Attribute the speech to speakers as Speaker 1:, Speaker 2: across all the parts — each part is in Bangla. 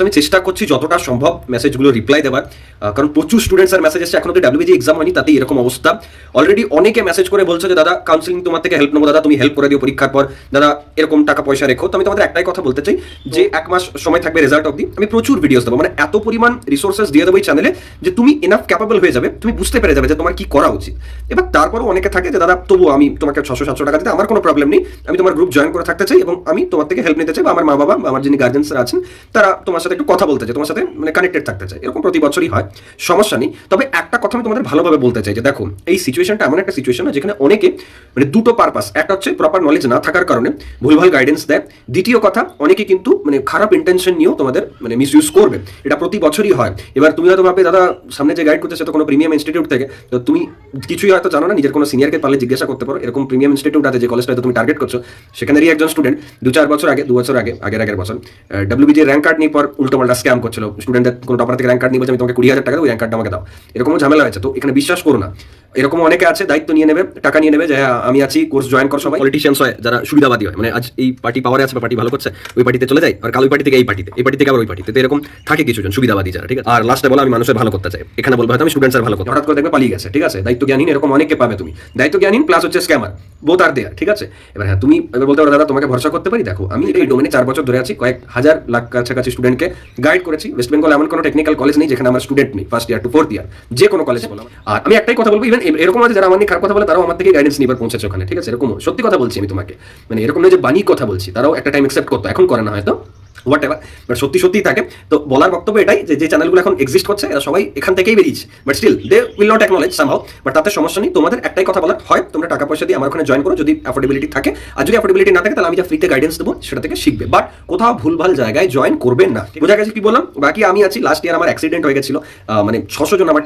Speaker 1: জাস্ট আমি চেষ্টা করছি যতটা সম্ভব মেসেজগুলো রিপ্লাই দেওয়ার, কারণ প্রচুর স্টুডেন্টসের মেসেজ এসছে, এখন তো ডাব্লিউবিজি এক্সাম হয়নি, তাতেই এরকম অবস্থা। অলরেডি অনেকে মেসেজ করে বলছে যে দাদা কাউন্সিলিং তোমার থেকে হেল্প নেবো, দাদা তুমি হেল্প করে দিও পরীক্ষার পর, দাদা এরকম টাকা পয়সা রেখো। তো আমি তোমাদের একটাই কথা বলতে চাই যে 1 মাস সময় থাকবে রেজাল্ট অবধি, আমি প্রচুর ভিডিওস দেবো, মানে এত পরিমাণ রিসোর্সেস দিয়ে দেবো এই চ্যানেলে যে তুমি এনাফ ক্যাপাবল হয়ে যাবে, তুমি বুঝতে পেরে যাবে যে তোমার কি করা উচিত। এবার তারপরও অনেকে থাকে যে দাদা তবু আমি তোমাকে 600-700 টাকা দিতে আমার কোনো প্রবলেম নেই, আমি তোমার গ্রুপ জয়েন করে থাকতে চাই এবং আমি তোমার থেকে হেল্প নিতে চাই, বা আমার মা বাবা বা আমার যিনি গার্জেন্সরা আছেন তারা তোমার সাথে একটু কথা বলতে চাই, তোমার সাথে মানে কানেক্টেড থাকতে চাই, এরকম প্রতি বছরই হয়, সমস্যা নেই। তবে একটা কথা আমি তোমাদের ভালোভাবে বলতে চাই যে দেখো এই সিচুয়েশনটা এমন একটা সিচুয়েশন না যেখানে অনেকে মানে দুটো পারপাস, একটা হচ্ছে প্রপার নলেজ না থাকার কারণে ভুলভাল গাইডেন্স দেয়, দ্বিতীয় কথা অনেকে কিন্তু মানে খারাপ ইন্টেনশন নিয়েও তোমাদের মানে মিসইউজ করবে, এটা প্রতি বছরই হয়। এবার তুমি হয়তো ভাববে দাদা সামনে যে গাইড করছে সে তো কোনো প্রিমিয়াম ইনস্টিটিউট থেকে, তো তুমি কিছুই হয়তো জানো না, নিজের কোনো সিনিয়রকে পারলে জিজ্ঞাসা করতে পারো, এরকম প্রিমিয়াম ইনস্টিটিউট আছে যে কলেজটা তুমি টার্গেট করছো, সেখানেরই একজন স্টুডেন্ট 2-4 বছর আগে, 2 বছর আগে, আগের বছর ডাব্লিউবিজি র্যাঙ্ক কার্ড নিয়ে পর উল্টোপাল্টা স্ক্যাম করছিল, স্টুডেন্টদের কোনো টপার থেকে র্যাঙ্ক কার্ড নিয়ে বলছে আমি তোমাকে 20,000 টাকা দেবো, ওই র্যাঙ্ক কার্ডটা আমাকে দাও, এরকমও ঝামেলা হয়েছে। তো এখানে বিশ্বাস করো না, এরকম অনেকে আছে দায়িত্ব নিয়ে নেবে, টাকা নিয়ে নেবে যে হ্যাঁ আমি আছি, কোর্স জয়েন কর। সবাই পলিটিশিয়ানস হয় যারা সুবিধাবাদী হয়, মানে আজ এই পার্টি পাওয়ারে আছে বা পার্টি ভালো করছে, ওই পার্টিতে চলে যায়, আর কাল ওই পার্টি থেকে এই পার্টিতে, এই পার্টি থেকে আবার ওই পার্টিতে, তো এরকম থাকে কিছুজন সুবিধাবাদী যারা, ঠিক আছে। আর লাস্টে বলে আমি মানুষের ভালো করতে চাই, এখানে বলবো হয়তো আমি স্টুডেন্টসের ভালো করতে, হঠাৎ করে দেখবে পালিয়ে গেছে, ঠিক আছে। দায়িত্ব জ্ঞানহীন এরকম অনেককে পাবে তুমি, দায়িত্ব জ্ঞানহীন প্লাস হচ্ছে স্ক্যামার, বোথ আর দেয়ার, ঠিক আছে। এবার হ্যাঁ তুমি এবার বলতে পারো দাদা তোমাকে ভরসা করতে পারি, দেখো আমি এই ডোমেনে 4 বছর ধরে আছি, কয়েক হাজার লাখ কাছাকাছি স্টুডেন্টকে গাইড করেছি। ওয়েস্ট বেঙ্গল এমন কোনো টেকনিক্যাল কলেজ নেই যেখানে আমার স্টুডেন্ট নেই, first year to fourth year, যে কোনো কলেজে বললাম। আর আমি একটাই কথা বলবো, ইভেন এরকম আছে যারা আমার নিয়ে খারাপ কথা বলে তারাও আমার থেকে গাইডেন্স নিয়ে পৌঁছেছে ওখানে, ঠিক আছে। এরকম সত্যি কথা বলছি আমি তোমাকে, মানে এরকম নয় যে বানিয়ে কথা বলছি, তারাও একটা টাইম অ্যাকসেপ্ট করতো, এখন করে না হয়তো, হোয়াট এভার, বাট সত্যি সত্যিই থাকে। তো বলার বক্তব্য এটাই যে চ্যানেলগুলো এখন এক্সিস্ট করছে এরা সবাই এখান থেকেই বেরিয়েছে, but still they will not acknowledge somehow, but তাতে সমস্যা নেই। তোমাদের একটাই কথা বলার, হয় তোমরা টাকা পয়সা দিয়ে আমার ওখানে জয়েন করো যদি অ্যাফোর্ডেবিলিটি থাকে, আর যদি অ্যাফোর্ডেবিলিটি না থাকে তাহলে আমি যা ফ্রিতে গাইডেন্স দেবো সেটা থেকে শিখবে, বাট কোথাও ভুলভাল জায়গায় জয়েন করবেন না। বোঝা গেছে কি বললাম? বাকি আমি আছি, লাস্ট ইয়ার আমার অ্যাক্সিডেন্ট হয়ে গেছিল, মানে 600 জন আমার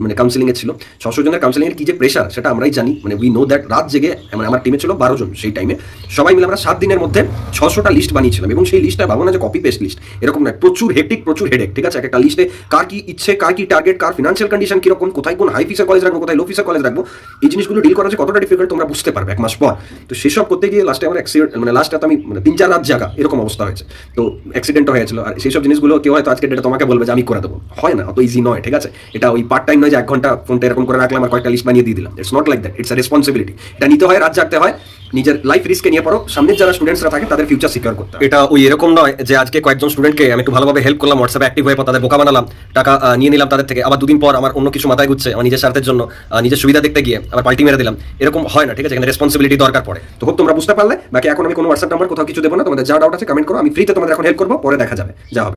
Speaker 1: মানে কাউন্সিলিং এ ছিল, 600 জনের কাউন্সিলিং এর কি যে প্রেশার সেটা আমরাই জানি, মানে উই নো দ্যাট। রাত জেগে মানে আমার টিমে ছিল 12 জন, সেই টাইমে সবাই মিলে আমরা 7 দিনের মধ্যে 600টা লিস্ট বানিয়েছিলাম, এবং সেই লিস্টটা ভাবো না যে কপি পেস্ট লিস্ট, এরকম নয়, প্রচুর হেক্টিক, প্রচুর হেডেক, ঠিক আছে। একটা লিস্টে কার কি ইচ্ছে, কার কি টার্গেট, কার ফিনান্সিয়াল কন্ডিশন কিরকম, কোথায় কোন হাই ফিসের কলেজ রাখবো, কোথায় লো ফিসের কলেজ রাখবো, এই জিনিসগুলো ডিল করা যে কতটা ডিফিকাল্ট তোমরা বুঝতে পারবে 1 মাস পর। তো সেসব করতে গিয়ে লাস্টে আমার অ্যাক্সিডেন্ট, মানে লাস্টে আমি মানে 3-4 রাত জাগা এরকম অবস্থা হয়েছে, তো অ্যাক্সিডেন্টও হয়েছিল। আর সেই সব জিনিসগুলো কেউ হয়তো আজকে ডেটে তোমাকে বলবে যে আমি করে দেবো, হয় না, অত ইজি নয়, ঠিক আছে। এটা ওই পার্ট টাইম নয় যে 1 ঘন্টা ফোনটা এরকম করে রাখলাম আর কয়েকটা লিস্ট বানিয়ে দিয়ে দিলাম, it's not like that, it's a responsibility. এটা নিতে হয়, রাত জাগতে হয়, নিজের লাইফ রিস্কে নিয়ে পড়ো, সামনের যারা স্টুডেন্টসরা থাকে তাদের ফিউচার সিকিউর করতে। এটা ওই এরকম নয় যে আজকে কয়েকজন স্টুডেন্টকে আমি একটু ভালোভাবে হেল্প করলাম, হোয়াটসঅ্যাপে অ্যাক্টিভ হয়ে তাদের বোকা বানালাম, টাকা নিয়ে নিলাম তাদের থেকে, আবার 2 দিন পর আমার অন্য কিছু মাথায় ঘুরছে, আমার নিজের স্বার্থের জন্য, নিজের সুবিধা দেখতে গিয়ে আবার পাল্টি মেরে দিলাম, এরকম হয় না, ঠিক আছে। এখানে রেসপন্সিবিলিটি দরকার পড়ে। তো হোপ তোমরা বুঝতে পারলে। বাকি এখন আমি কোনো হোয়াটসঅ্যাপ নাম্বার কোথাও কিছু দেবো না, তোমাদের যা ডাউট আছে কমেন্ট করো, আমি ফ্রিতে তোমাদের এখন হেল্প করবো, পরে দেখা যাবে যা হবে।